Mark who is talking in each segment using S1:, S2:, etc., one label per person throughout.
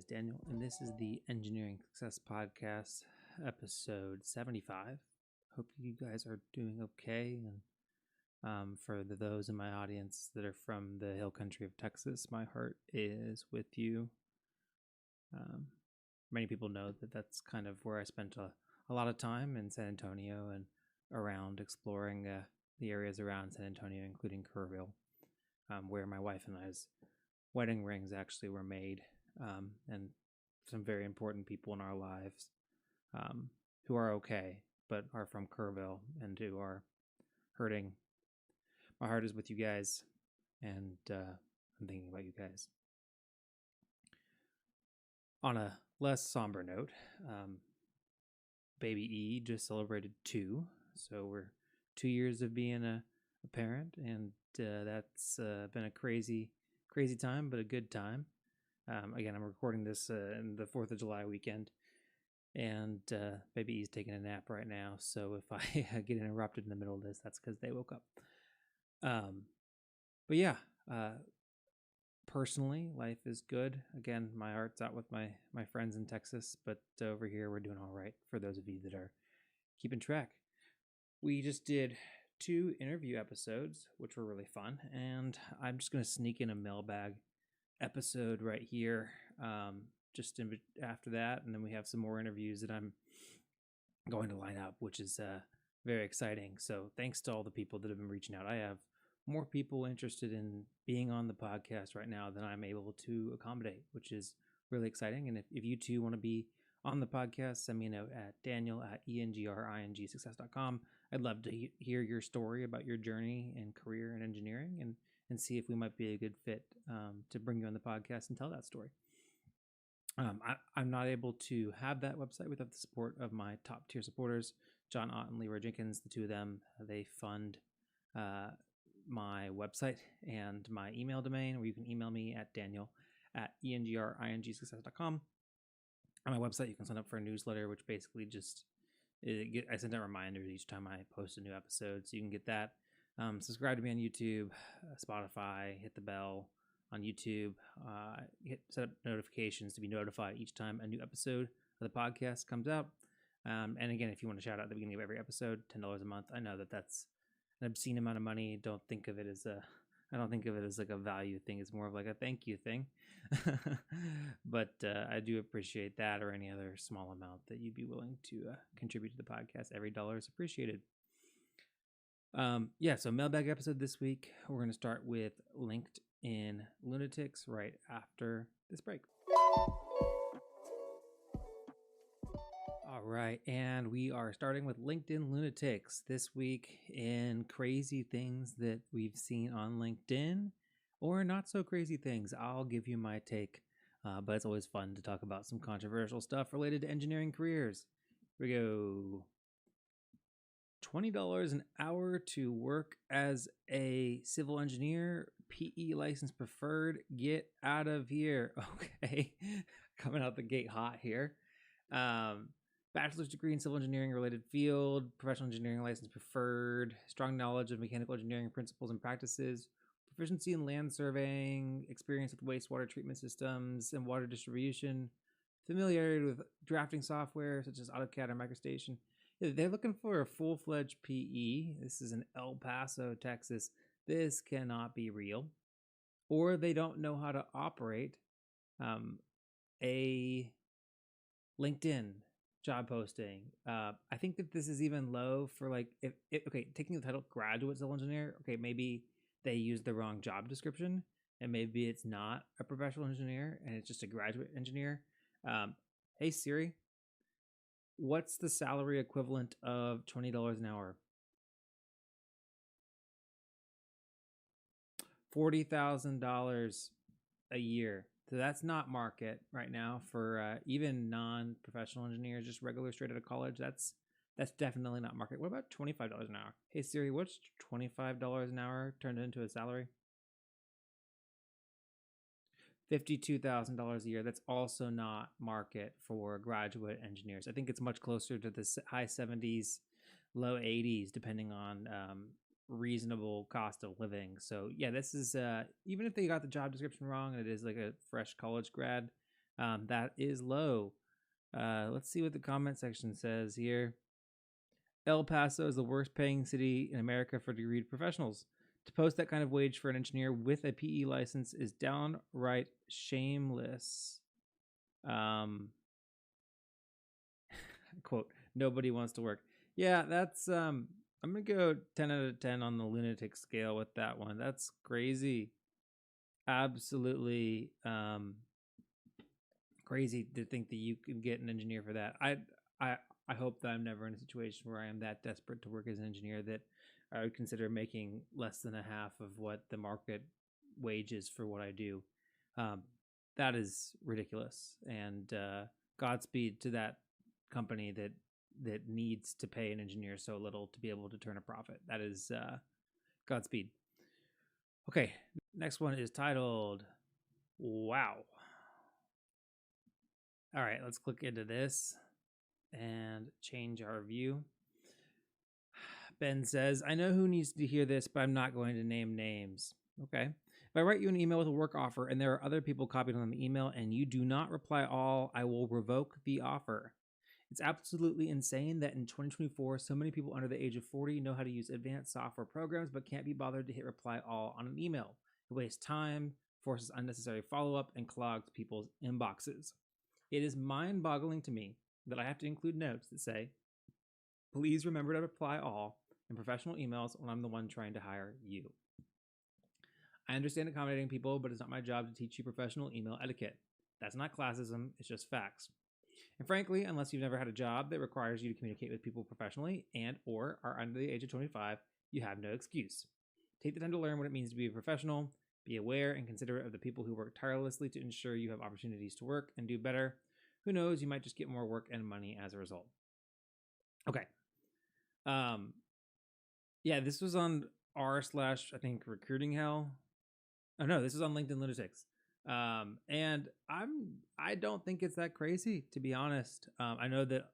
S1: Daniel, and this is the Engineering Success Podcast, episode 75. Hope you guys are doing okay. And for those in my audience that are from the hill country of Texas, my heart is with you. Many people know that that's kind of where I spent a lot of time in San Antonio and around exploring the areas around San Antonio, including Kerrville, where my wife and I's wedding rings actually were made, and some very important people in our lives who are okay but are from Kerrville and who are hurting. My heart is with you guys, and I'm thinking about you guys. On a less somber note, baby E just celebrated 2, so we're 2 years of being a parent, and that's been a crazy time, but a good time. Again, I'm recording this in the 4th of July weekend, and baby E's taking a nap right now, so if I get interrupted in the middle of this, that's because they woke up. But yeah, personally, life is good. Again, my heart's out with my friends in Texas, but over here we're doing all right for those of you that are keeping track. We just did 2 interview episodes, which were really fun, and I'm just going to sneak in a mailbag episode right here just after that, and then we have some more interviews that I'm going to line up, which is very exciting. So thanks to all the people that have been reaching out. I have more people interested in being on the podcast right now than I'm able to accommodate, which is really exciting. And if you too want to be on the podcast, send me a note at daniel@engringsuccess.com. I'd love to hear your story about your journey and career in engineering, and see if we might be a good fit to bring you on the podcast and tell that story. I'm not able to have that website without the support of my top tier supporters, John Ott and Leroy Jenkins. The two of them, they fund my website and my email domain, where you can email me at daniel@engringsuccess.com. On my website, you can sign up for a newsletter, which basically just I send out reminders each time I post a new episode, so you can get that. Subscribe to me on YouTube, Spotify, hit the bell on YouTube, set up notifications to be notified each time a new episode of the podcast comes out. And again, if you want to shout out at the beginning of every episode, $10 a month. I know that that's an obscene amount of money. I don't think of it as like a value thing. It's more of like a thank you thing. But I do appreciate that, or any other small amount that you'd be willing to contribute to the podcast. Every dollar is appreciated. So mailbag episode this week. We're going to start with LinkedIn lunatics right after this break. All right, and we are starting with LinkedIn lunatics this week in crazy things that we've seen on LinkedIn, or not so crazy things. I'll give you my take, but it's always fun to talk about some controversial stuff related to engineering careers. Here we go. $20 an hour to work as a civil engineer, PE license preferred. Get out of here. Okay, coming out the gate hot here. Bachelor's degree in civil engineering related field, professional engineering license preferred, strong knowledge of mechanical engineering principles and practices, proficiency in land surveying, experience with wastewater treatment systems and water distribution, familiarity with drafting software such as AutoCAD or MicroStation. They're looking for a full-fledged PE. This is in El Paso, Texas. This cannot be real. Or they don't know how to operate a LinkedIn job posting. I think that this is even low for like, if taking the title graduate civil engineer, okay, maybe they used the wrong job description, and maybe it's not a professional engineer and it's just a graduate engineer. Hey Siri, what's the salary equivalent of $20 an hour? $40,000 a year. So that's not market right now for even non-professional engineers, just regular straight out of college. That's definitely not market. What about $25 an hour? Hey Siri, what's $25 an hour turned into a salary? $52,000 a year. That's also not market for graduate engineers. I think it's much closer to the high 70s, low 80s, depending on reasonable cost of living. So yeah, this is even if they got the job description wrong and it is like a fresh college grad, That is low. Let's see what the comment section says here. El Paso is the worst paying city in America for degreed professionals. To post that kind of wage for an engineer with a PE license is downright shameless. Quote, nobody wants to work. Yeah, that's I'm gonna go 10 out of 10 on the lunatic scale with that one. That's crazy. Absolutely crazy to think that you could get an engineer for that. I I hope that I'm never in a situation where I am that desperate to work as an engineer that I would consider making less than a half of what the market wage is for what I do. Um, that is ridiculous. And Godspeed to that company that needs to pay an engineer so little to be able to turn a profit. That is Godspeed. Okay, next one is titled Wow. All right, let's click into this and change our view. Ben says, I know who needs to hear this, but I'm not going to name names. Okay. If I write you an email with a work offer and there are other people copied on the email and you do not reply all, I will revoke the offer. It's absolutely insane that in 2024, so many people under the age of 40 know how to use advanced software programs but can't be bothered to hit reply all on an email. It wastes time, forces unnecessary follow up, and clogs people's inboxes. It is mind boggling to me that I have to include notes that say, please remember to reply all in professional emails when I'm the one trying to hire you. I understand accommodating people, but it's not my job to teach you professional email etiquette. That's not classism, it's just facts. And frankly, unless you've never had a job that requires you to communicate with people professionally and or are under the age of 25, you have no excuse. Take the time to learn what it means to be a professional, be aware and considerate of the people who work tirelessly to ensure you have opportunities to work and do better. Who knows, you might just get more work and money as a result. Okay. Yeah, this was on r slash I think recruiting hell. Oh no, this is on LinkedIn Lunatics. And I don't think it's that crazy, to be honest. I know that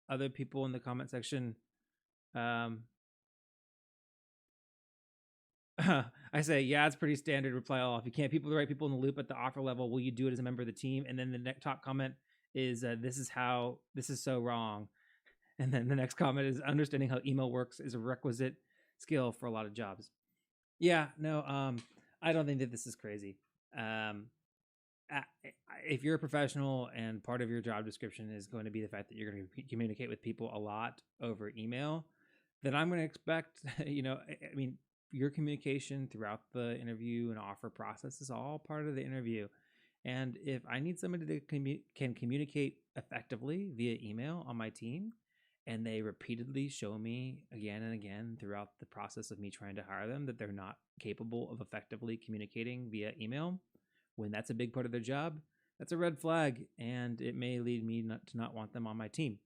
S1: other people in the comment section, I say, yeah, it's pretty standard reply all. If you can't people the right people in the loop at the offer level, will you do it as a member of the team? And then the next top comment is, this is so wrong. And then the next comment is understanding how email works is a requisite skill for a lot of jobs. Yeah, no, I don't think that this is crazy. If you're a professional and part of your job description is going to be the fact that you're going to communicate with people a lot over email, then I'm going to expect, I mean, your communication throughout the interview and offer process is all part of the interview. And if I need somebody that can communicate effectively via email on my team, and they repeatedly show me again and again throughout the process of me trying to hire them that they're not capable of effectively communicating via email, when that's a big part of their job, that's a red flag, and it may lead me to not want them on my team.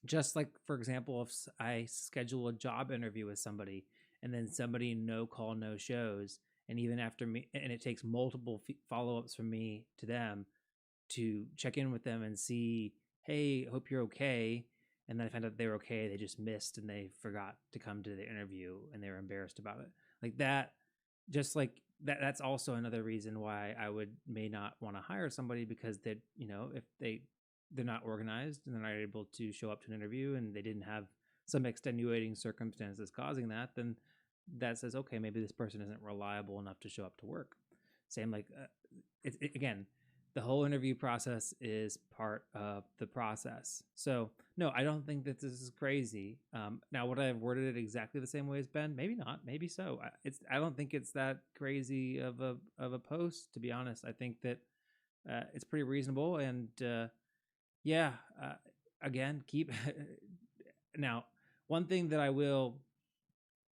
S1: Just like, for example, if I schedule a job interview with somebody and then somebody no call, no shows, and even after me, and it takes multiple follow-ups from me to them to check in with them and see, hey, hope you're okay. And then I found out they were okay. They just missed and they forgot to come to the interview and they were embarrassed about it. Like that, just like that's also another reason why I may not want to hire somebody, because that, if they're not organized and they're not able to show up to an interview and they didn't have some extenuating circumstances causing that, then that says, okay, maybe this person isn't reliable enough to show up to work. Same like, again, the whole interview process is part of the process. So no, I don't think that this is crazy. Now, would I have worded it exactly the same way as Ben? Maybe not. Maybe so. I don't think it's that crazy of a post, to be honest. I think that it's pretty reasonable. And again, keep now. One thing that I will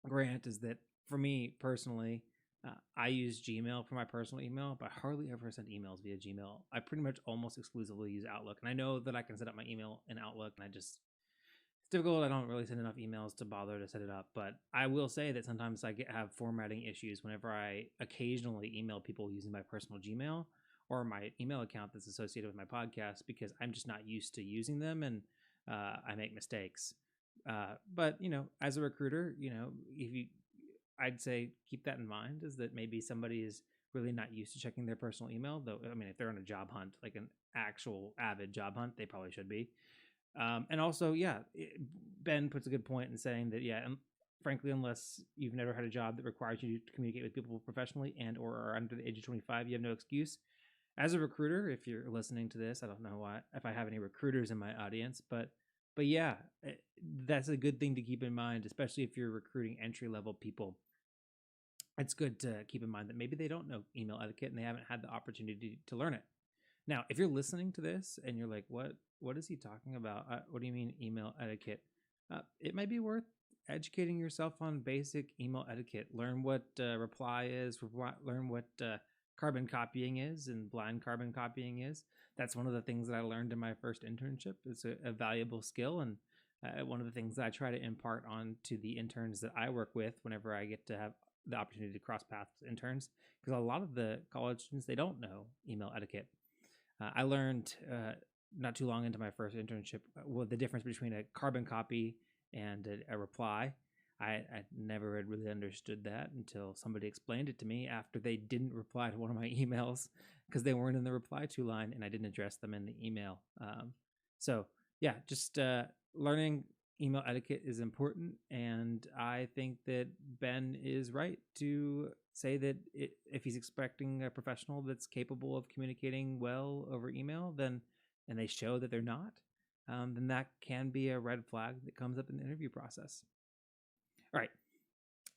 S1: grant is that for me personally, I use Gmail for my personal email, but I hardly ever send emails via Gmail. I pretty much almost exclusively use Outlook. And I know that I can set up my email in Outlook, and it's difficult. I don't really send enough emails to bother to set it up. But I will say that sometimes I have formatting issues whenever I occasionally email people using my personal Gmail or my email account that's associated with my podcast, because I'm just not used to using them, and I make mistakes. But as a recruiter, if you I'd say keep that in mind, is that maybe somebody is really not used to checking their personal email. Though, I mean, if they're on a job hunt, like an actual avid job hunt, they probably should be. And also, Ben puts a good point in saying that, frankly, unless you've never had a job that requires you to communicate with people professionally and or are under the age of 25, you have no excuse. As a recruiter, if you're listening to this, I don't know if I have any recruiters in my audience, but yeah, that's a good thing to keep in mind, especially if you're recruiting entry-level people. It's good to keep in mind that maybe they don't know email etiquette and they haven't had the opportunity to learn it. Now, if you're listening to this and you're like, what is he talking about? What do you mean email etiquette? It might be worth educating yourself on basic email etiquette. Learn what reply is, learn what carbon copying is and blind carbon copying is. That's one of the things that I learned in my first internship. It's a valuable skill, and one of the things that I try to impart on to the interns that I work with whenever I get to have the opportunity to cross paths with interns, because a lot of the college students, they don't know email etiquette. I learned not too long into my first internship the difference between a carbon copy and a reply. I never had really understood that until somebody explained it to me after they didn't reply to one of my emails because they weren't in the reply to line and I didn't address them in the email. Just learning email etiquette is important, and I think that Ben is right to say that if he's expecting a professional that's capable of communicating well over email, and they show that they're not, then that can be a red flag that comes up in the interview process. All right.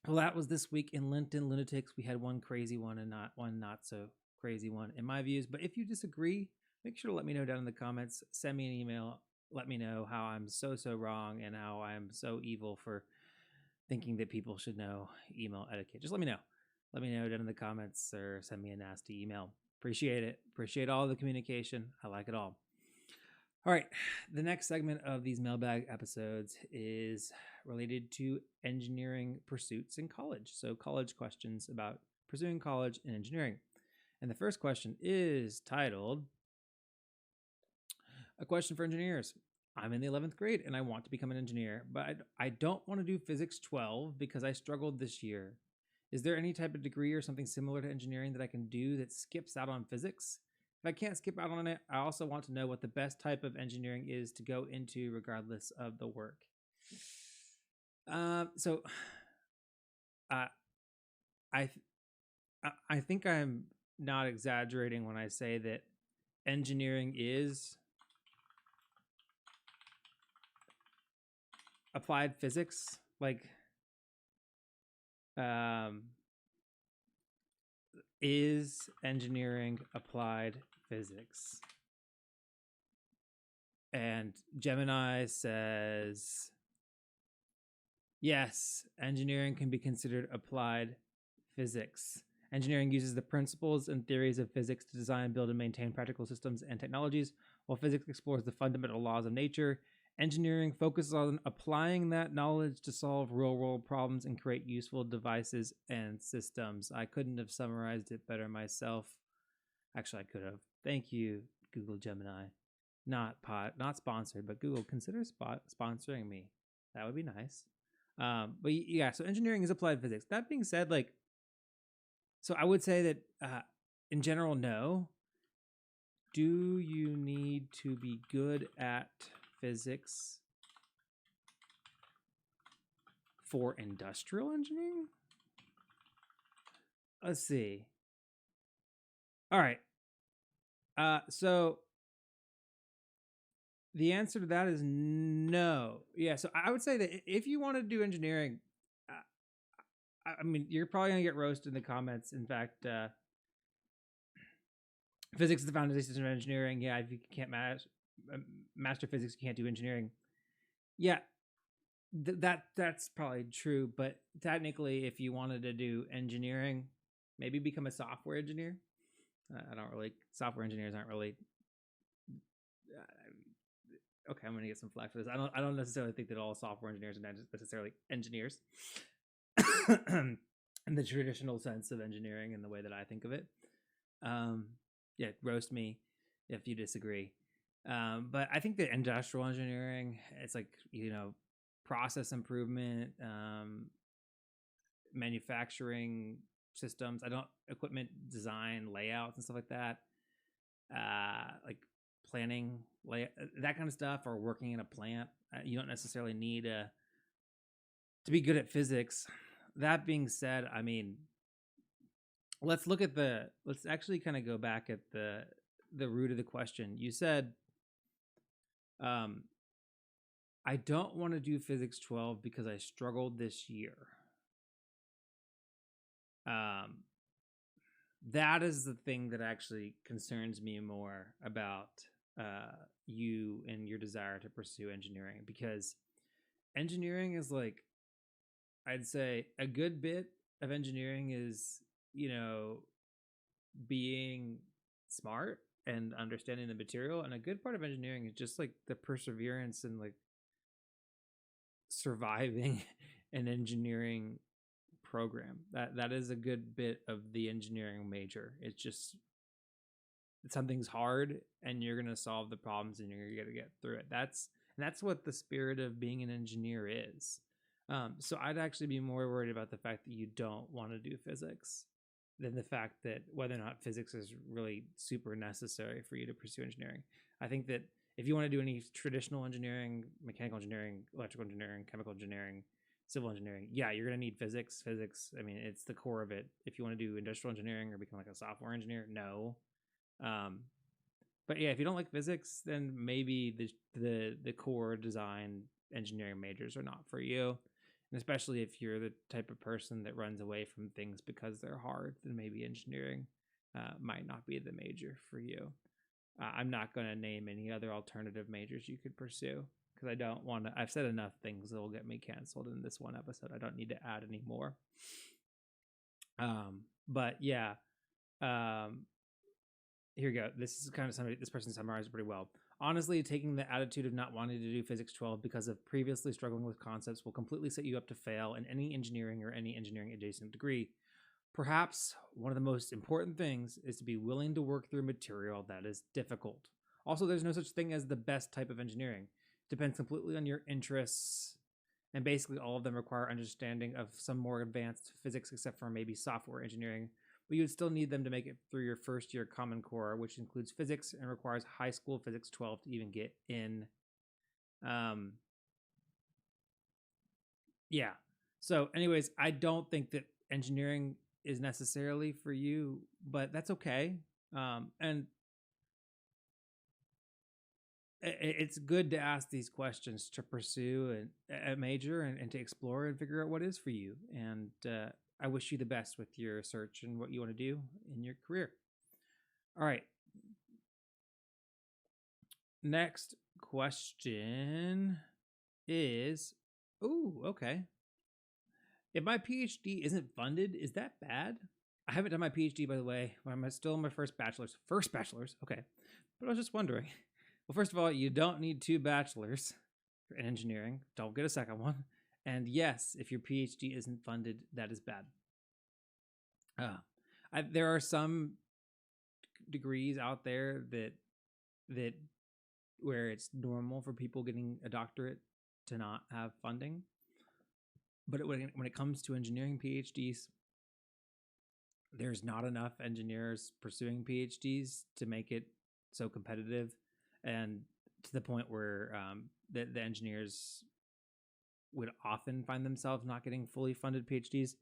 S1: Well, that was this week in LinkedIn Lunatics. We had one crazy one and not so crazy one in my views. But if you disagree, make sure to let me know down in the comments. Send me an email. Let me know how I'm so wrong and how I'm so evil for thinking that people should know email etiquette. Just let me know. Let me know down in the comments or send me a nasty email. Appreciate it. Appreciate all the communication. I like it all. All right. The next segment of these mailbag episodes is related to engineering pursuits in college. So college questions about pursuing college and engineering. And the first question is titled, A Question for Engineers. I'm in the 11th grade and I want to become an engineer, but I don't want to do Physics 12 because I struggled this year. Is there any type of degree or something similar to engineering that I can do that skips out on physics? If I can't skip out on it, I also want to know what the best type of engineering is to go into regardless of the work. I think I'm not exaggerating when I say that engineering is applied physics. Like, is engineering applied physics? And Gemini says, yes, engineering can be considered applied physics. Engineering uses the principles and theories of physics to design, build, and maintain practical systems and technologies, while physics explores the fundamental laws of nature. Engineering focuses on applying that knowledge to solve real-world problems and create useful devices and systems. I couldn't have summarized it better myself. Actually, I could have. Thank you, Google Gemini. Not sponsored, but Google, consider sponsoring me. That would be nice. But yeah, so engineering is applied physics. That being said, so I would say that in general, no. Do you need to be good at physics for industrial engineering? Let's see. All right. So the answer to that is no. Yeah, so I would say that if you want to do engineering, I mean, you're probably going to get roasted in the comments. In fact, physics is the foundation of engineering. Yeah, if you can't master physics, you can't do engineering. Yeah, that's probably true. But technically, if you wanted to do engineering, maybe become a software engineer. Software engineers aren't really... okay, I'm going to get some flack for this. I don't necessarily think that all software engineers are necessarily engineers in the traditional sense of engineering and the way that I think of it. Roast me if you disagree. But I think that industrial engineering, it's like, process improvement, manufacturing, systems. I don't equipment design, layouts, and stuff like that. Like planning, that kind of stuff, or working in a plant. You don't necessarily need to be good at physics. That being said, I mean, let's actually kind of go back at the root of the question. You said, I don't want to do physics 12 because I struggled this year. That is the thing that actually concerns me more about you and your desire to pursue engineering, because engineering is like, I'd say a good bit of engineering is, being smart and understanding the material, and a good part of engineering is just like the perseverance and like surviving an engineering program. That is a good bit of the engineering major. It's just something's hard and you're gonna solve the problems and you're gonna get through it. That's what the spirit of being an engineer is. So I'd actually be more worried about the fact that you don't want to do physics than the fact that whether or not physics is really super necessary for you to pursue engineering. I think that if you want to do any traditional engineering, mechanical engineering, electrical engineering, chemical engineering, civil engineering, yeah, you're going to need physics. I mean, it's the core of it. If you want to do industrial engineering or become like a software engineer, no. But yeah, if you don't like physics, then maybe the core design engineering majors are not for you. And especially if you're the type of person that runs away from things because they're hard, then maybe engineering might not be the major for you. I'm not going to name any other alternative majors you could pursue because I don't want to. I've said enough things that will get me canceled in this one episode. I don't need to add any more. But yeah, here we go. This is kind of somebody. This person summarized pretty well. Honestly, taking the attitude of not wanting to do physics 12 because of previously struggling with concepts will completely set you up to fail in any engineering or any engineering adjacent degree. Perhaps one of the most important things is to be willing to work through material that is difficult. Also, there's no such thing as the best type of engineering. It depends completely on your interests, and basically all of them require understanding of some more advanced physics, except for maybe software engineering. But you would still need them to make it through your first year Common Core, which includes physics and requires high school physics 12 to even get in. Yeah. So anyways, I don't think that engineering is necessarily for you, but that's okay. And it's good to ask these questions to pursue a major and to explore and figure out what is for you. And I wish you the best with your search and what you want to do in your career. All right. Next question is, okay. If my PhD isn't funded, is that bad? I haven't done my PhD, by the way. I'm still in my first bachelor's. Okay. But I was just wondering. Well, first of all, you don't need 2 bachelors in engineering. Don't get a second one. And yes, if your PhD isn't funded, that is bad. There are some degrees out there that where it's normal for people getting a doctorate to not have funding. But when it comes to engineering PhDs, there's not enough engineers pursuing PhDs to make it so competitive, and to the point where the engineers would often find themselves not getting fully funded PhDs.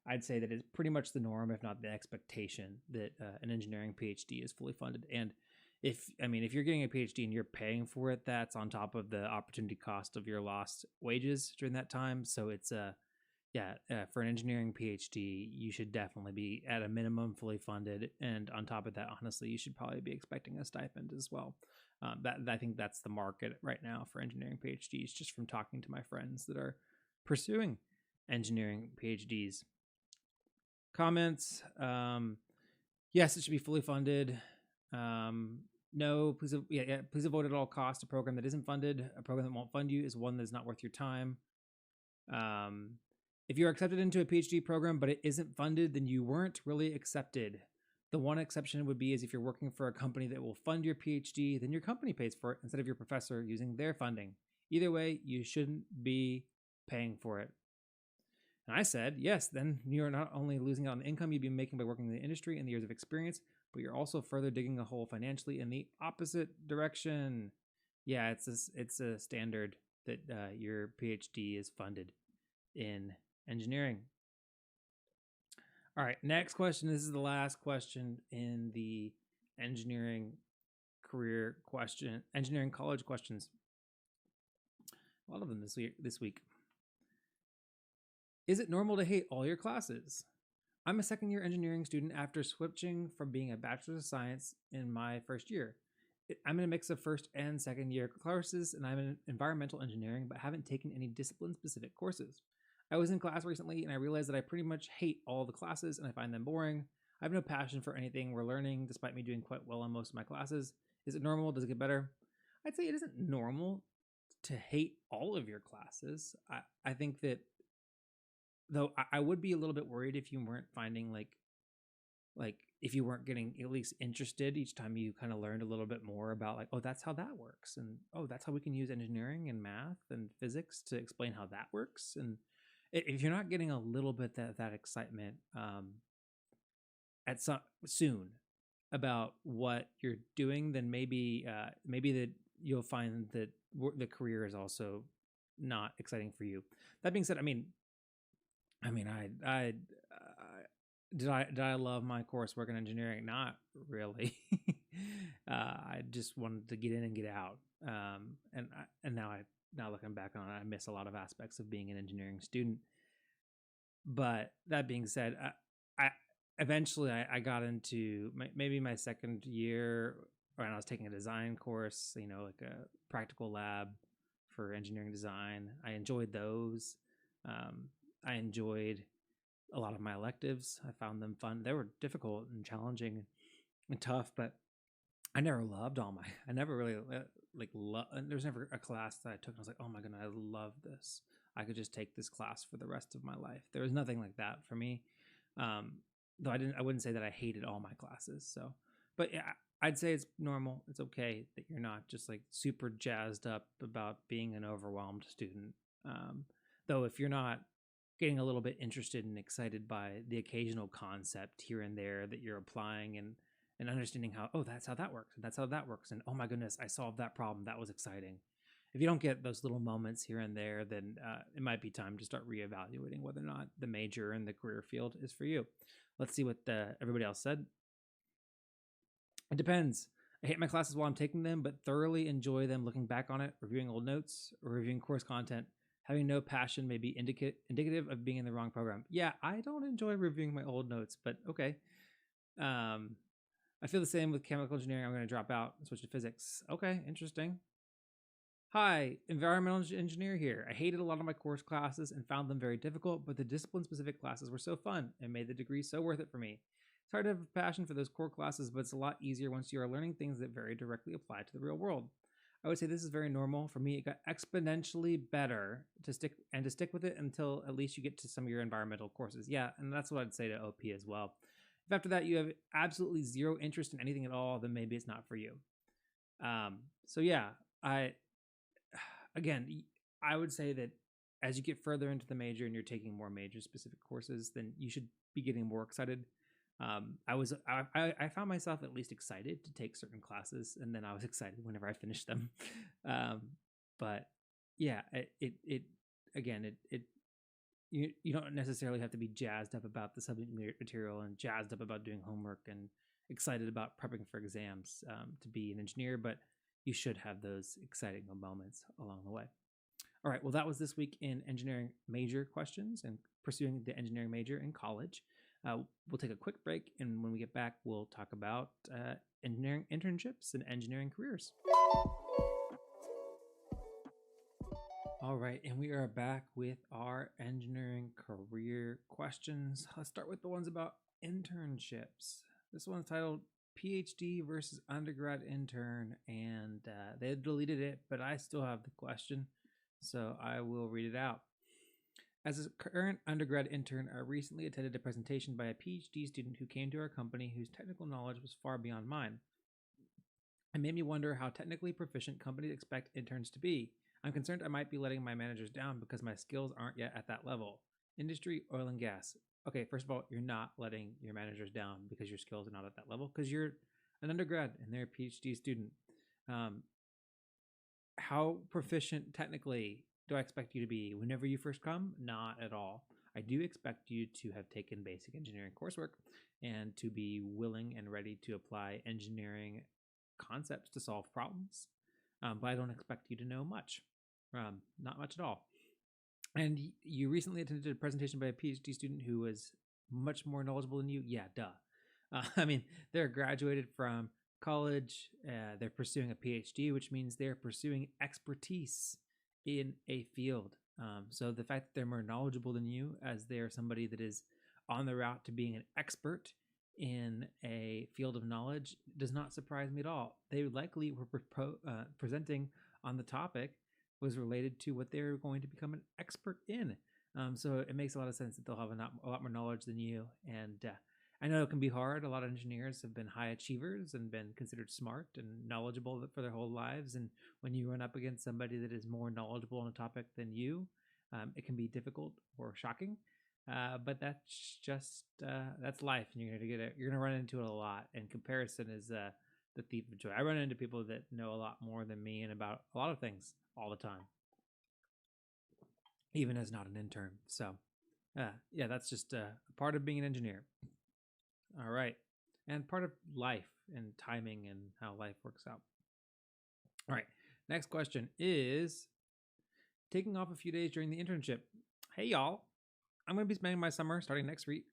S1: I'd say that it's pretty much the norm, if not the expectation, that an engineering PhD is fully funded. And if you're getting a PhD and you're paying for it, that's on top of the opportunity cost of your lost wages during that time. So it's for an engineering PhD, you should definitely be at a minimum fully funded, and on top of that, honestly, you should probably be expecting a stipend as well. I think that's the market right now for engineering PhDs, just from talking to my friends that are pursuing engineering PhDs. Comments. Yes, it should be fully funded. No, please avoid at all costs a program that isn't funded. A program that won't fund you is one that's not worth your time. If you're accepted into a PhD program but it isn't funded, then you weren't really accepted. The one exception would be is if you're working for a company that will fund your PhD, then your company pays for it instead of your professor using their funding. Either way, you shouldn't be paying for it. And I said, yes, then you're not only losing out on the income you'd be making by working in the industry and the years of experience, but you're also further digging a hole financially in the opposite direction. Yeah, it's a standard that your PhD is funded in engineering. All right, next question. This is the last question in the engineering career question, engineering college questions. A lot of them this week. Is it normal to hate all your classes? I'm a second year engineering student after switching from being a bachelor's of science in my first year. I'm in a mix of first and second year courses, and I'm in environmental engineering, but haven't taken any discipline specific courses. I was in class recently and I realized that I pretty much hate all the classes and I find them boring. I have no passion for anything we're learning, despite me doing quite well on most of my classes. Is it normal? Does it get better? I'd say it isn't normal to hate all of your classes. I think that, though, I would be a little bit worried if you weren't finding like if you weren't getting at least interested each time you kind of learned a little bit more about like, oh, that's how that works, and oh, that's how we can use engineering and math and physics to explain how that works. And if you're not getting a little bit that excitement at some soon about what you're doing, then maybe that you'll find that the career is also not exciting for you. That being said, I did I love my coursework in engineering? Not really. I just wanted to get in and get out. And now looking back on it, I miss a lot of aspects of being an engineering student. But that being said, I eventually I got into maybe my second year, when I was taking a design course, like a practical lab for engineering design. I enjoyed those. I enjoyed a lot of my electives. I found them fun. They were difficult and challenging and tough, but I never loved I never really there's never a class that I took and I was like, oh my goodness, I love this. I could just take this class for the rest of my life. There was nothing like that for me. Though I wouldn't say that I hated all my classes. So, but yeah, I'd say it's normal. It's okay that you're not just like super jazzed up about being an overwhelmed student. Though if you're not getting a little bit interested and excited by the occasional concept here and there that you're applying, and understanding how, oh, that's how that works, and that's how that works, and oh my goodness, I solved that problem, that was exciting. If you don't get those little moments here and there, then it might be time to start reevaluating whether or not the major in the career field is for you. Let's see what everybody else said. It depends. I hate my classes while I'm taking them, but thoroughly enjoy them looking back on it, reviewing old notes, or reviewing course content. Having no passion may be indicative of being in the wrong program. Yeah, I don't enjoy reviewing my old notes, but okay. I feel the same with chemical engineering. I'm going to drop out and switch to physics. Okay, interesting. Hi, environmental engineer here. I hated a lot of my course classes and found them very difficult, but the discipline-specific classes were so fun and made the degree so worth it for me. It's hard to have a passion for those core classes, but it's a lot easier once you are learning things that very directly apply to the real world. I would say this is very normal. For me, it got exponentially better to stick with it until at least you get to some of your environmental courses. Yeah, and that's what I'd say to OP as well. If after that you have absolutely zero interest in anything at all, then maybe it's not for you. So yeah, I would say that as you get further into the major and you're taking more major specific courses, then you should be getting more excited. I found myself at least excited to take certain classes, and then I was excited whenever I finished them. But yeah, you don't necessarily have to be jazzed up about the subject material and jazzed up about doing homework and excited about prepping for exams to be an engineer, but you should have those exciting moments along the way. All right, well, that was this week in engineering major questions and pursuing the engineering major in college. We'll take a quick break, and when we get back, we'll talk about engineering internships and engineering careers. All right, and we are back with our engineering career questions. Let's start with the ones about internships. This one's titled PhD versus undergrad intern, and they deleted it, but I still have the question, so I will read it out. As a current undergrad intern, I recently attended a presentation by a PhD student who came to our company whose technical knowledge was far beyond mine. It made me wonder how technically proficient companies expect interns to be. I'm concerned I might be letting my managers down because my skills aren't yet at that level. Industry, oil and gas. Okay, first of all, you're not letting your managers down because your skills are not at that level because you're an undergrad and they're a PhD student. Um, how proficient technically do I expect you to be whenever you first come? Not at all. I do expect you to have taken basic engineering coursework and to be willing and ready to apply engineering concepts to solve problems. But I don't expect you to know much, not much at all. And you recently attended a presentation by a PhD student who was much more knowledgeable than you. Yeah, duh. I mean, they're graduated from college. They're pursuing a PhD, which means they're pursuing expertise in a field. So the fact that they're more knowledgeable than you, as they are somebody that is on the route to being an expert in a field of knowledge, does not surprise me at all. They likely were presenting on the topic was related to what they're going to become an expert in. So it makes a lot of sense that they'll have a lot more knowledge than you. And I know it can be hard. A lot of engineers have been high achievers and been considered smart and knowledgeable for their whole lives. And when you run up against somebody that is more knowledgeable on a topic than you, it can be difficult or shocking. But that's just that's life, and you're gonna run into it a lot. And comparison is the thief of joy. I run into people that know a lot more than me and about a lot of things all the time, even as not an intern. So, yeah, that's just a part of being an engineer. All right. And part of life and timing and how life works out. All right. Next question is taking off a few days during the internship. Hey, y'all. I'm going to be spending my summer starting next week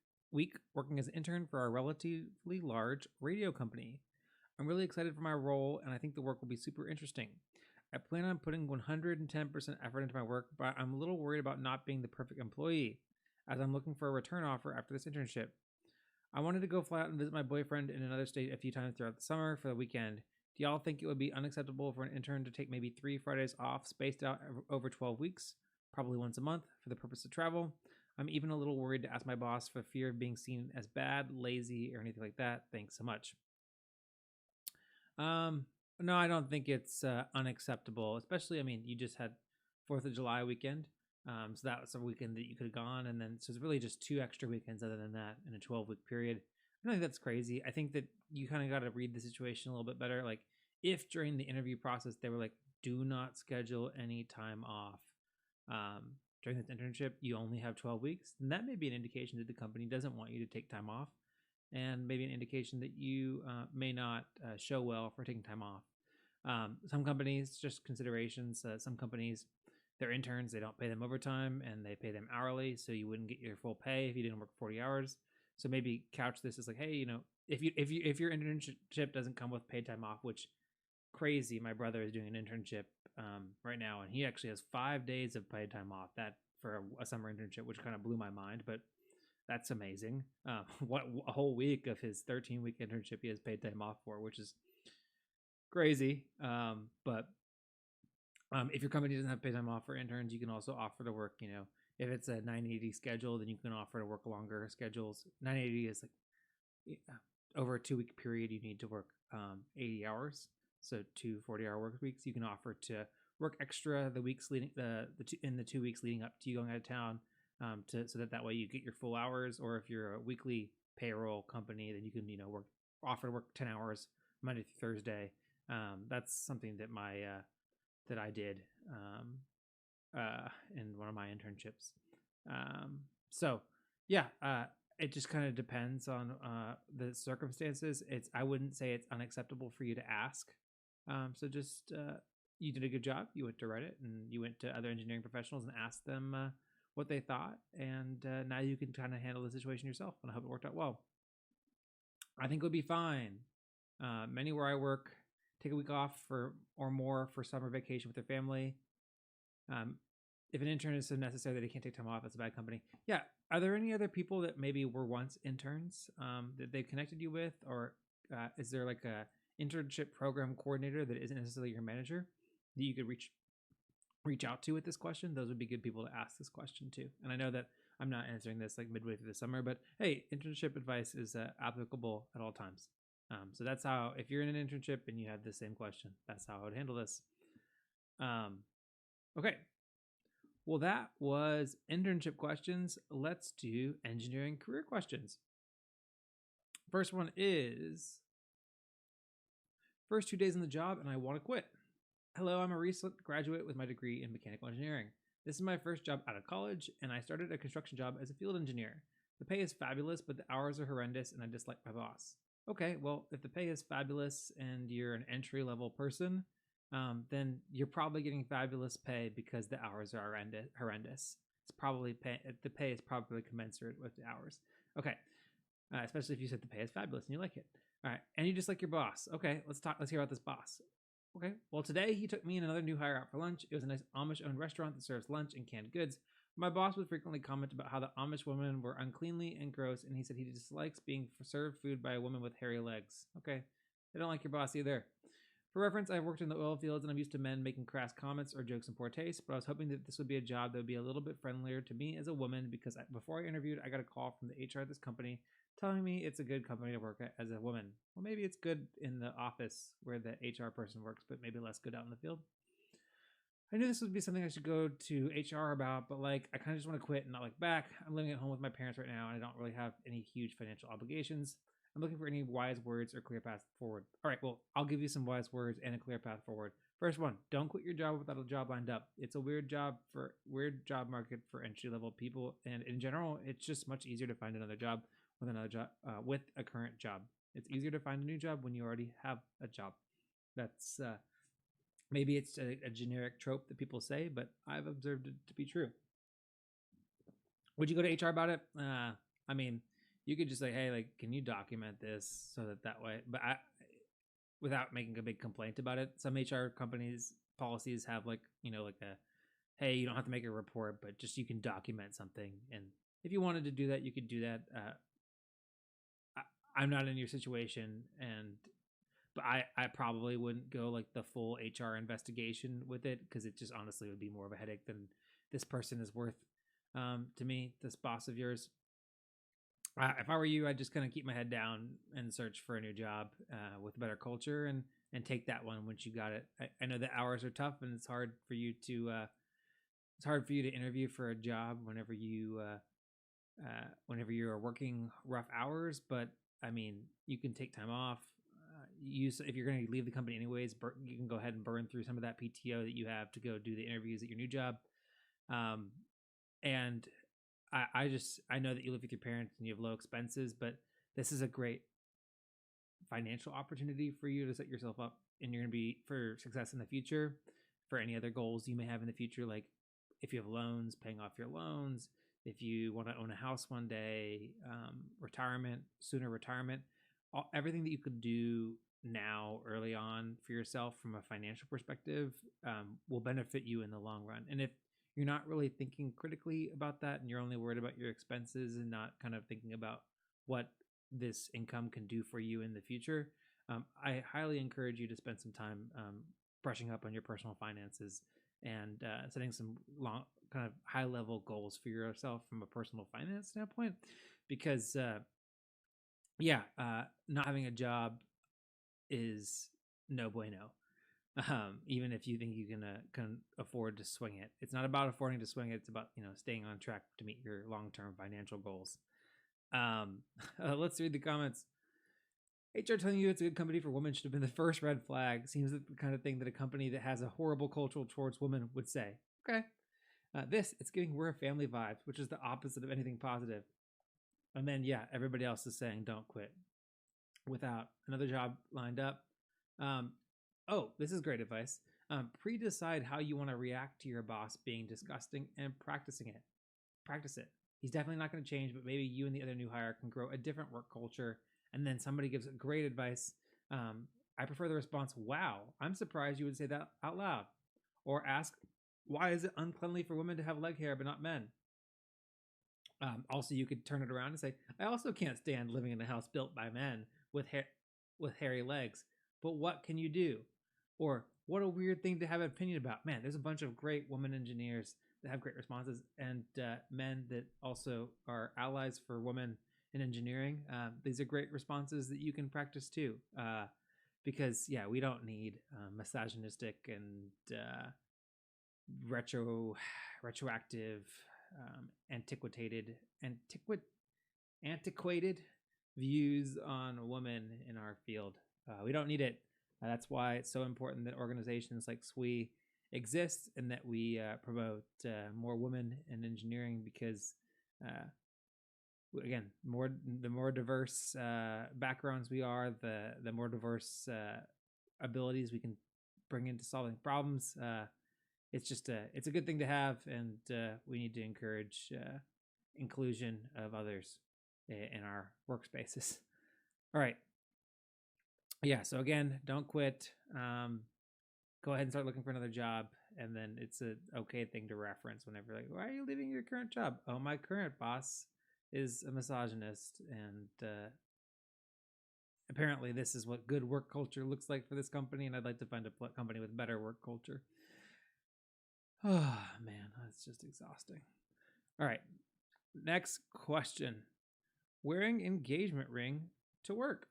S1: working as an intern for a relatively large radio company. I'm really excited for my role, and I think the work will be super interesting. I plan on putting 110% effort into my work, but I'm a little worried about not being the perfect employee, as I'm looking for a return offer after this internship. I wanted to go fly out and visit my boyfriend in another state a few times throughout the summer for the weekend. Do y'all think it would be unacceptable for an intern to take maybe 3 Fridays off spaced out over 12 weeks, probably once a month, for the purpose of travel? I'm even a little worried to ask my boss for fear of being seen as bad, lazy, or anything like that. Thanks so much. No, I don't think it's unacceptable. Especially, I mean, you just had 4th of July weekend, so that was a weekend that you could have gone, and then so it's really just 2 extra weekends other than that in a 12-week period. I don't think that's crazy. I think that you kind of got to read the situation a little bit better. Like, if during the interview process they were like, "Do not schedule any time off during this internship. You only have 12 weeks," then that may be an indication that the company doesn't want you to take time off, and maybe an indication that you may not show well for taking time off. Some companies, just considerations, some companies, their interns, they don't pay them overtime and they pay them hourly, so you wouldn't get your full pay if you didn't work 40 hours. So maybe couch this as like, hey, if your internship doesn't come with paid time off, which crazy, my brother is doing an internship right now, and he actually has 5 days of paid time off. That for a summer internship, which kind of blew my mind, but that's amazing. What a whole week of his 13-week internship he has paid time off for, which is crazy. But if your company doesn't have paid time off for interns, you can also offer to work. If it's a 980 schedule, then you can offer to work longer schedules. 980 is like over a 2-week period, you need to work 80 hours. So 2 40-hour work weeks. You can offer to work extra the weeks leading in the 2 weeks leading up to you going out of town. So that way you get your full hours. Or if you're a weekly payroll company, then you can offer to work 10 hours Monday through Thursday. That's something that that I did in one of my internships. So yeah, it just kind of depends on the circumstances. I wouldn't say it's unacceptable for you to ask. So just you did a good job. You went to Reddit and you went to other engineering professionals and asked them what they thought, and now you can kind of handle the situation yourself. And I hope it worked out well. I think it would be fine. Many where I work take a week off or more for summer vacation with their family. If an intern is so necessary that they can't take time off, it's a bad company. Yeah. Are there any other people that maybe were once interns that they've connected you with, or is there like a internship program coordinator that isn't necessarily your manager that you could reach out to with this question? Those would be good people to ask this question to. And I know that I'm not answering this like midway through the summer, but hey, internship advice is applicable at all times. So that's how, if you're in an internship and you have the same question, that's how I would handle this. Okay. Well, that was internship questions. Let's do engineering career questions. First one is first 2 days in the job and I want to quit. Hello, I'm a recent graduate with my degree in mechanical engineering. This is my first job out of college, and I started a construction job as a field engineer. The pay is fabulous, but the hours are horrendous, and I dislike my boss. Okay, well, if the pay is fabulous and you're an entry level person, then you're probably getting fabulous pay because the hours are horrendous. The pay is probably commensurate with the hours. Okay, especially if you said the pay is fabulous and you like it. All right, and you just like your boss. Okay, let's hear about this boss. Okay, well, today he took me and another new hire out for lunch. It was a nice Amish-owned restaurant that serves lunch and canned goods. My boss would frequently comment about how the Amish women were uncleanly and gross, and he said he dislikes being served food by a woman with hairy legs. Okay, I don't like your boss either. For reference, I've worked in the oil fields and I'm used to men making crass comments or jokes in poor taste, but I was hoping that this would be a job that would be a little bit friendlier to me as a woman because before I interviewed, I got a call from the HR of this company telling me it's a good company to work at as a woman. Well, maybe it's good in the office where the HR person works, but maybe less good out in the field. I knew this would be something I should go to HR about, but I kind of just want to quit and not look back. I'm living at home with my parents right now, and I don't really have any huge financial obligations. I'm looking for any wise words or clear path forward. All right, well, I'll give you some wise words and a clear path forward. First one, don't quit your job without a job lined up. It's a weird job market for entry level people, and in general, it's just much easier to find another job with a current job. It's easier to find a new job when you already have a job. That's maybe it's a generic trope that people say, but I've observed it to be true. Would you go to HR about it? I mean, you could just say, hey, can you document this so that way, without making a big complaint about it. Some HR companies policies have a, hey, you don't have to make a report, but just you can document something. And if you wanted to do that, you could do that. I'm not in your situation, but I probably wouldn't go the full HR investigation with it because it just honestly would be more of a headache than this person is worth to me, this boss of yours. If I were you, I'd just kind of keep my head down and search for a new job with a better culture and take that one once you got it. I know the hours are tough and it's hard for you to interview for a job whenever you are working rough hours. But I mean, you can take time off. If you're going to leave the company anyways, you can go ahead and burn through some of that PTO that you have to go do the interviews at your new job. And I know that you live with your parents and you have low expenses, but this is a great financial opportunity for you to set yourself up, and you're going to be for success in the future for any other goals you may have in the future. Like if you have loans, paying off your loans, if you want to own a house one day, sooner retirement, everything that you could do now early on for yourself from a financial perspective will benefit you in the long run. And if you're not really thinking critically about that and you're only worried about your expenses and not kind of thinking about what this income can do for you in the future, I highly encourage you to spend some time brushing up on your personal finances and setting some long, kind of high level goals for yourself from a personal finance standpoint, because not having a job is no bueno. Even if you think you can afford to swing it, it's not about affording to swing it. It's about staying on track to meet your long-term financial goals. Let's read the comments. HR telling you it's a good company for women should have been the first red flag. Seems like the kind of thing that a company that has a horrible culture towards women would say. Okay. It's giving we're a family vibes, which is the opposite of anything positive. And then, everybody else is saying don't quit without another job lined up. This is great advice. Pre-decide how you want to react to your boss being disgusting and practice it. He's definitely not going to change, but maybe you and the other new hire can grow a different work culture. And then somebody gives great advice. I prefer the response, wow, I'm surprised you would say that out loud. Or ask, why is it uncleanly for women to have leg hair but not men? Also, you could turn it around and say, I also can't stand living in a house built by men with hairy legs, but what can you do? Or what a weird thing to have an opinion about. Man, there's a bunch of great women engineers that have great responses, and men that also are allies for women in engineering. These are great responses that you can practice too, because we don't need misogynistic and retroactive, antiquated views on women in our field. We don't need it. That's why it's so important that organizations like SWE exist and that we promote more women in engineering, because again, the more diverse backgrounds we are, the more diverse abilities we can bring into solving problems. It's a good thing to have, and we need to encourage inclusion of others in our workspaces. All right. Yeah. So again, don't quit. Go ahead and start looking for another job, and then it's an okay thing to reference whenever like, why are you leaving your current job? Oh, my current boss is a misogynist, and apparently this is what good work culture looks like for this company, and I'd like to find a company with better work culture. Oh man, that's just exhausting. All right, next question. Wearing engagement ring to work.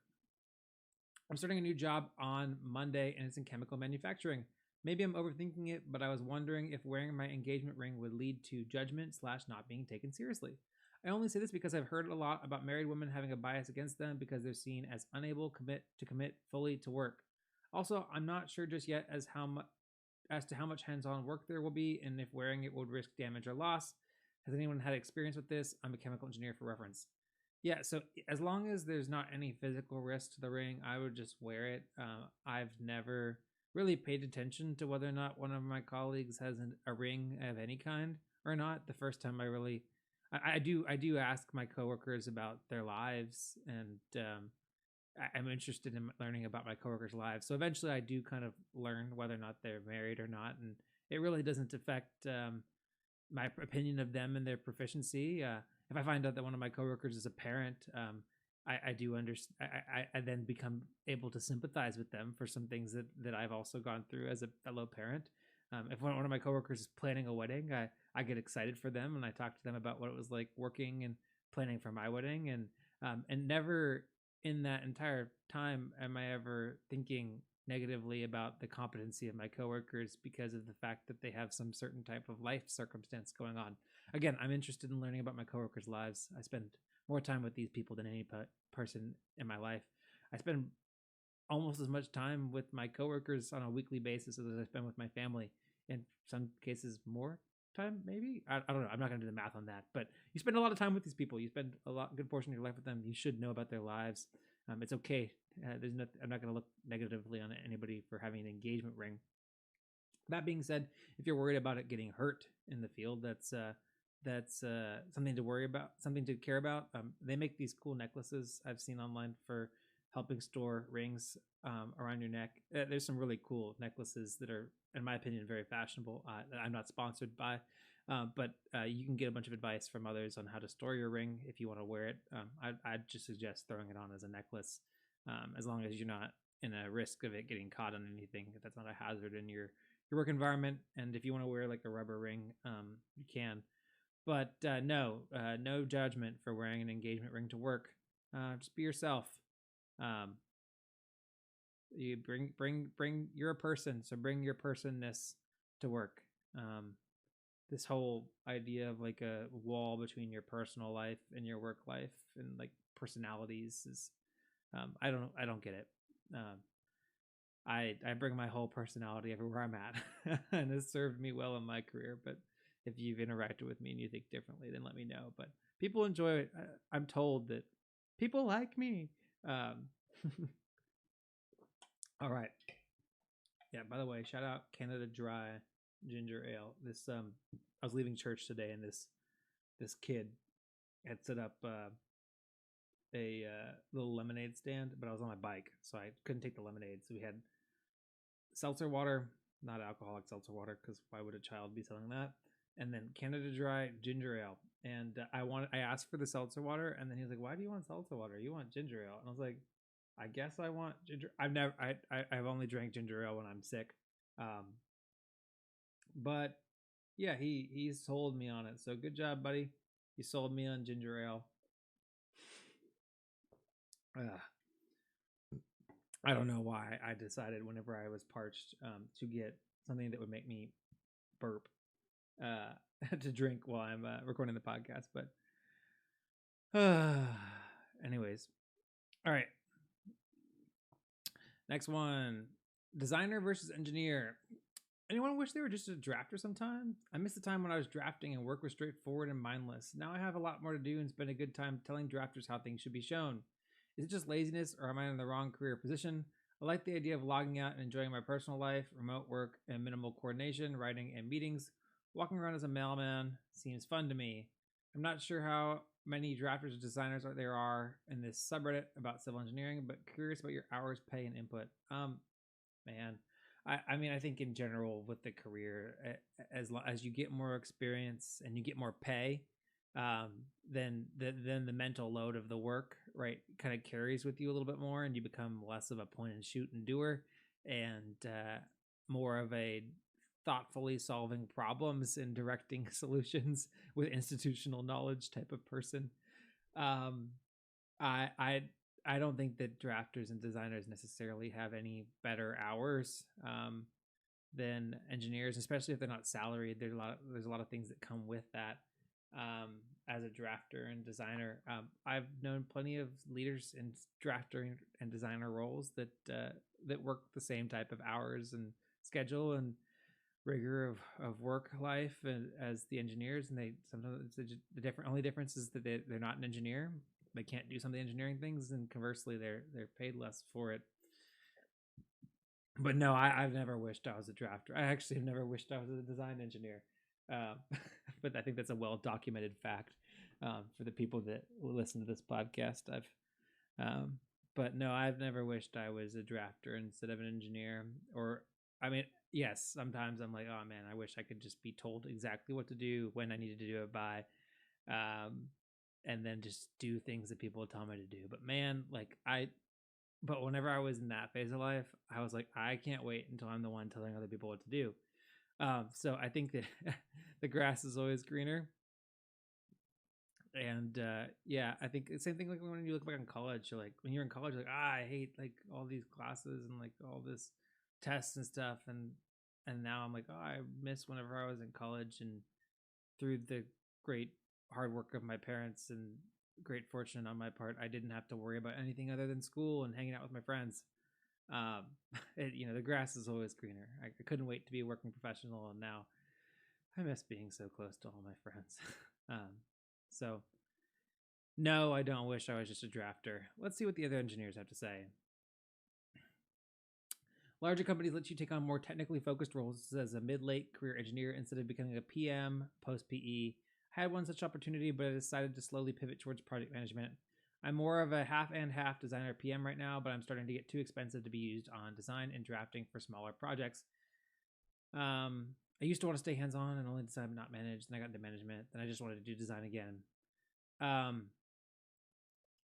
S1: I'm starting a new job on Monday, and it's in chemical manufacturing. Maybe I'm overthinking it, but I was wondering if wearing my engagement ring would lead to judgment / not being taken seriously. I only say this because I've heard a lot about married women having a bias against them because they're seen as unable to commit fully to work. Also, I'm not sure just yet as to how much hands-on work there will be, and if wearing it would risk damage or loss. Has anyone had experience with this? I'm a chemical engineer for reference. Yeah, so as long as there's not any physical risk to the ring, I would just wear it. I've never really paid attention to whether or not one of my colleagues has a ring of any kind or not. The first time I do ask my coworkers about their lives, and I'm interested in learning about my coworkers' lives. So eventually, I do kind of learn whether or not they're married or not, and it really doesn't affect my opinion of them and their proficiency. If I find out that one of my coworkers is a parent, I do understand. I then become able to sympathize with them for some things that I've also gone through as a fellow parent. If one of my coworkers is planning a wedding, I get excited for them, and I talk to them about what it was like working and planning for my wedding, and never in that entire time am I ever thinking negatively about the competency of my coworkers because of the fact that they have some certain type of life circumstance going on. Again, I'm interested in learning about my coworkers' lives. I spend more time with these people than any person in my life. I spend almost as much time with my coworkers on a weekly basis as I spend with my family. In some cases, more time, maybe. I don't know. I'm not going to do the math on that. But you spend a lot of time with these people. You spend good portion of your life with them. You should know about their lives. It's okay. I'm not going to look negatively on anybody for having an engagement ring. That being said, if you're worried about it getting hurt in the field, that's something to worry about, something to care about. They make these cool necklaces I've seen online for helping store rings around your neck. There's some really cool necklaces that are, in my opinion, very fashionable. I'm not sponsored by, but you can get a bunch of advice from others on how to store your ring if you want to wear it. I'd just suggest throwing it on as a necklace, as long as you're not in a risk of it getting caught on anything. If that's not a hazard in your work environment. And if you want to wear like a rubber ring, you can. But no judgment for wearing an engagement ring to work. Just be yourself. You bring. You're a person, so bring your personness to work. This whole idea of like a wall between your personal life and your work life and like personalities is, I don't get it. I bring my whole personality everywhere I'm at, and it's served me well in my career. But if you've interacted with me and you think differently, then let me know. But people enjoy it. I'm told that people like me. All right. Yeah. By the way, shout out Canada Dry Ginger Ale. I was leaving church today, and this kid had set up a little lemonade stand, but I was on my bike, so I couldn't take the lemonade. So we had seltzer water, not alcoholic seltzer water, because why would a child be selling that? And then Canada Dry Ginger Ale. And I asked for the seltzer water, and then he was like, "Why do you want seltzer water? You want ginger ale?" And I was like, "I guess I want ginger." I've only drank ginger ale when I'm sick, but yeah, he sold me on it. So good job, buddy. You sold me on ginger ale. I don't know why I decided whenever I was parched to get something that would make me burp to drink while I'm recording the podcast. But anyways, all right. Next one, designer versus engineer. Anyone wish they were just a drafter sometime? I miss the time when I was drafting and work was straightforward and mindless. Now I have a lot more to do and spend a good time telling drafters how things should be shown. Is it just laziness or am I in the wrong career position? I like the idea of logging out and enjoying my personal life, remote work, and minimal coordination, writing, and meetings. Walking around as a mailman seems fun to me. I'm not sure how many drafters or designers there are in this subreddit about civil engineering, but curious about your hours, pay, and input. Man, I mean, I think in general with the career, as you get more experience and you get more pay, then the mental load of the work, right, kind of carries with you a little bit more, and you become less of a point and shoot and doer, and more of a thoughtfully solving problems and directing solutions with institutional knowledge type of person. Um, I don't think that drafters and designers necessarily have any better hours than engineers, especially if they're not salaried. There's a lot of things that come with that as a drafter and designer. I've known plenty of leaders in drafter and designer roles that work the same type of hours and schedule and rigor of work life as the engineers, and they sometimes the only difference is that they're not an engineer. They can't do some of the engineering things, and conversely they're paid less for it. But no, I've never wished I was a drafter. I actually have never wished I was a design engineer. But I think that's a well documented fact for the people that listen to this podcast. But no, I've never wished I was a drafter instead of an engineer. Or, I mean, yes, sometimes I'm like, oh man, I wish I could just be told exactly what to do, when I needed to do it by, and then just do things that people tell me to do. But man, but whenever I was in that phase of life, I was like, I can't wait until I'm the one telling other people what to do. So I think that the grass is always greener. And yeah, I think the same thing like when you look back in college, you're like, when you're in college, you're like, I hate like all these classes and like all this tests and stuff. And now I'm like, oh, I miss whenever I was in college, and through the great hard work of my parents and great fortune on my part, I didn't have to worry about anything other than school and hanging out with my friends. The grass is always greener. I couldn't wait to be a working professional, and now I miss being so close to all my friends. So no, I don't wish I was just a drafter. Let's see what the other engineers have to say. Larger companies let you take on more technically focused roles as a mid-late career engineer instead of becoming a PM post-PE. I had one such opportunity, but I decided to slowly pivot towards project management. I'm more of a half and half designer PM right now, but I'm starting to get too expensive to be used on design and drafting for smaller projects. I used to want to stay hands-on and only design, not manage. Then I got into management. Then I just wanted to do design again.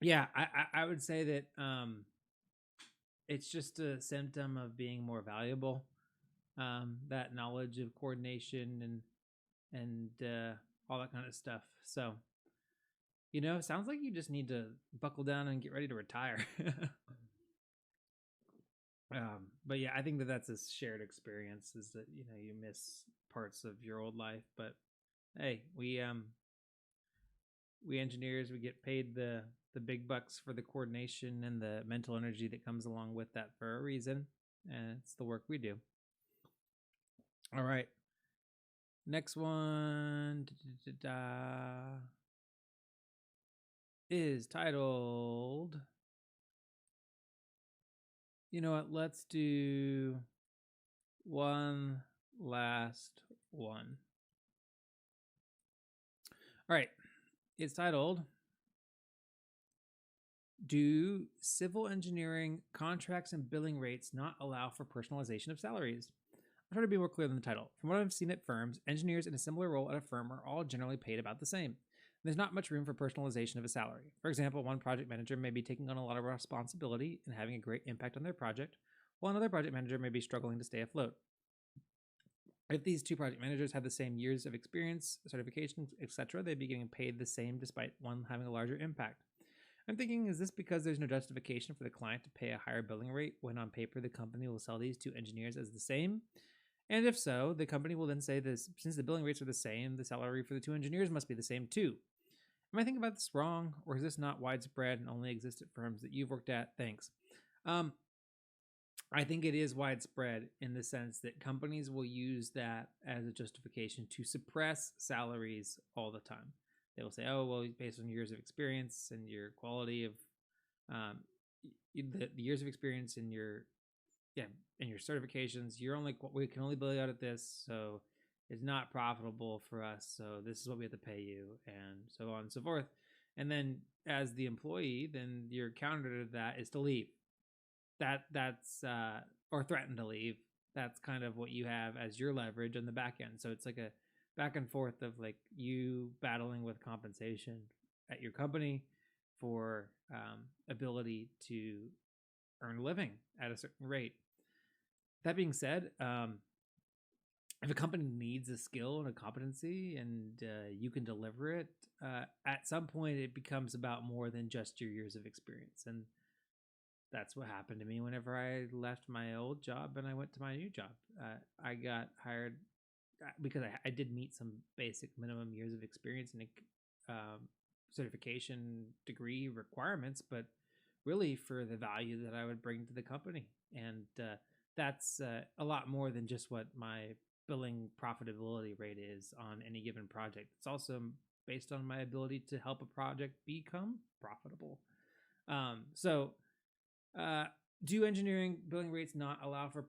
S1: Yeah, I would say that it's just a symptom of being more valuable. That knowledge of coordination and all that kind of stuff. So, sounds like you just need to buckle down and get ready to retire. But yeah, I think that that's a shared experience, is that you miss parts of your old life. But hey, we engineers, we get paid the big bucks for the coordination and the mental energy that comes along with that for a reason, and it's the work we do. All right, next one is titled, you know what, let's do one last one. All right, it's titled, do civil engineering contracts and billing rates not allow for personalization of salaries? I'll try to be more clear than the title. From what I've seen at firms, engineers in a similar role at a firm are all generally paid about the same. There's not much room for personalization of a salary. For example, one project manager may be taking on a lot of responsibility and having a great impact on their project, while another project manager may be struggling to stay afloat. If these two project managers have the same years of experience, certifications, etc., they'd be getting paid the same despite one having a larger impact. I'm thinking, is this because there's no justification for the client to pay a higher billing rate when on paper the company will sell these two engineers as the same? And if so, the company will then say this: since the billing rates are the same, the salary for the two engineers must be the same too. Am I thinking about this wrong, or is this not widespread and only exists at firms that you've worked at? Thanks. I think it is widespread in the sense that companies will use that as a justification to suppress salaries all the time. They will say, "Oh, well, based on years of experience and your quality of the years of experience and your and your certifications, we can only bill you out at this, so it's not profitable for us. So this is what we have to pay you, and so on and so forth." And then as the employee, then your counter to that is to leave. That's or threaten to leave. That's kind of what you have as your leverage on the back end. So it's like a back and forth of like you battling with compensation at your company for ability to earn a living at a certain rate. That being said, if a company needs a skill and a competency and you can deliver it, at some point it becomes about more than just your years of experience. And that's what happened to me whenever I left my old job and I went to my new job. I got hired because I did meet some basic minimum years of experience and certification degree requirements, but really for the value that I would bring to the company. And that's a lot more than just what my billing profitability rate is on any given project. It's also based on my ability to help a project become profitable. Do engineering billing rates not allow for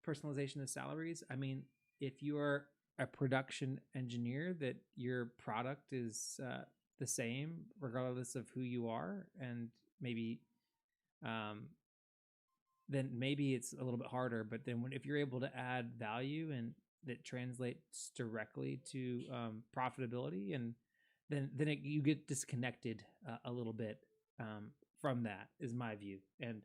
S1: personalization of salaries? I mean, if you are a production engineer, that your product is the same regardless of who you are, and maybe then maybe it's a little bit harder. But then if you're able to add value and that translates directly to profitability, and then you get disconnected a little bit from that, is my view. And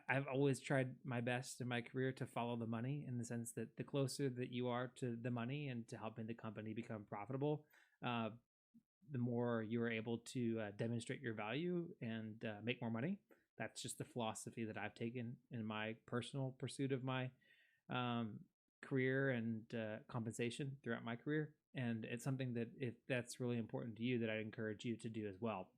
S1: I've always tried my best in my career to follow the money, in the sense that the closer that you are to the money and to helping the company become profitable, the more you are able to demonstrate your value and make more money. That's just the philosophy that I've taken in my personal pursuit of my career and compensation throughout my career. And it's something that, if that's really important to you, that I'd encourage you to do as well.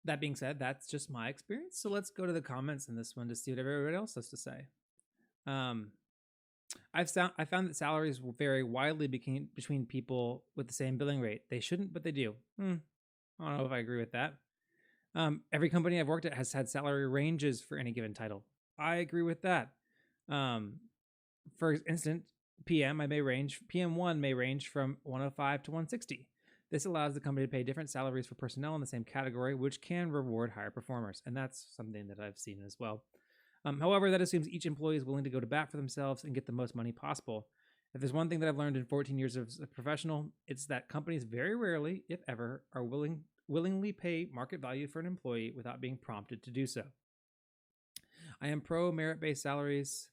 S1: That being said, that's just my experience. So let's go to the comments in this one to see what everybody else has to say. I found that salaries will vary widely between people with the same billing rate. They shouldn't, but they do. I don't know if I agree with that. Every company I've worked at has had salary ranges for any given title. I agree with that. For instance, PM1 may range from 105 to 160. This allows the company to pay different salaries for personnel in the same category, which can reward higher performers. And that's something that I've seen as well. However, that assumes each employee is willing to go to bat for themselves and get the most money possible. If there's one thing that I've learned in 14 years as a professional, it's that companies very rarely, if ever, are willingly pay market value for an employee without being prompted to do so. I am pro merit-based salaries,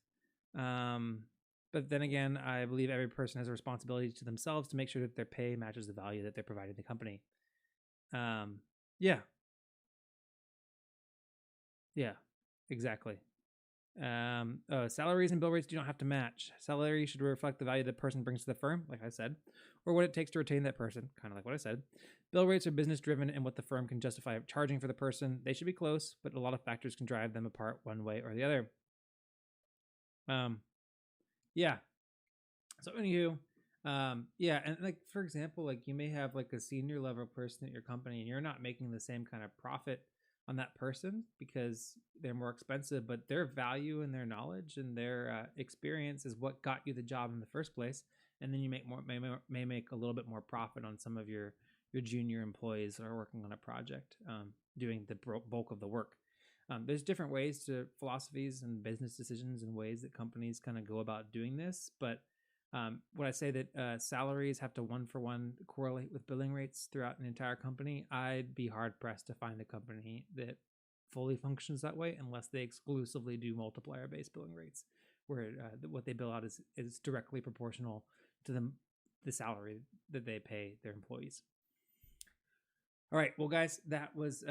S1: but then again, I believe every person has a responsibility to themselves to make sure that their pay matches the value that they're providing the company. Yeah, exactly. Salaries and bill rates do not have to match. Salary should reflect the value the person brings to the firm, like I said, or what it takes to retain that person, kind of like what I said. Bill rates are business driven and what the firm can justify charging for the person. They should be close, but a lot of factors can drive them apart one way or the other. Yeah. So anywho, and like, for example, like you may have like a senior level person at your company and you're not making the same kind of profit on that person because they're more expensive, but their value and their knowledge and their experience is what got you the job in the first place. And then you may make a little bit more profit on some of your junior employees that are working on a project, doing the bulk of the work. There's different ways to philosophies and business decisions and ways that companies kind of go about doing this. But when I say that salaries have to one-for-one correlate with billing rates throughout an entire company, I'd be hard-pressed to find a company that fully functions that way unless they exclusively do multiplier-based billing rates, where what they bill out is directly proportional to the salary that they pay their employees. All right, well, guys, that was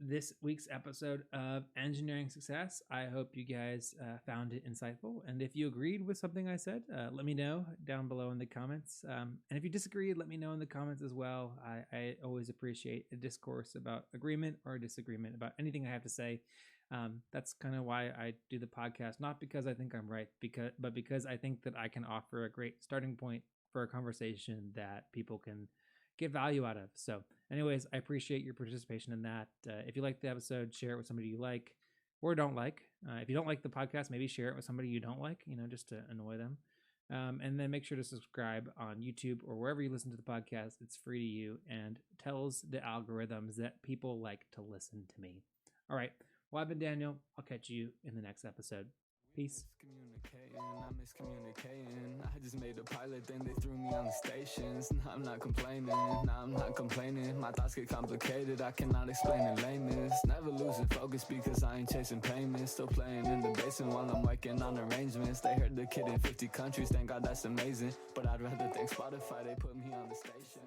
S1: this week's episode of Engineering Success. I hope you guys found it insightful. And if you agreed with something I said, let me know down below in the comments. And if you disagreed, let me know in the comments as well. I always appreciate a discourse about agreement or disagreement about anything I have to say. That's kind of why I do the podcast, not because I think I'm right, but because I think that I can offer a great starting point for a conversation that people can get value out of. So anyways, I appreciate your participation in that. If you like the episode, share it with somebody you like or don't like. If you don't like the podcast, maybe share it with somebody you don't like, just to annoy them. And then make sure to subscribe on YouTube or wherever you listen to the podcast. It's free to you and tells the algorithms that people like to listen to me. All right. Well, I've been Daniel. I'll catch you in the next episode. Peace. I'm miscommunicating. I just made a pilot, then they threw me on the stations. Now I'm not complaining. My thoughts get complicated. I cannot explain in layman's. Never losing focus because I ain't chasing payments. Still playing in the basement while I'm working on arrangements. They heard the kid in 50 countries. Thank God that's amazing. But I'd rather thank Spotify. They put me on the station.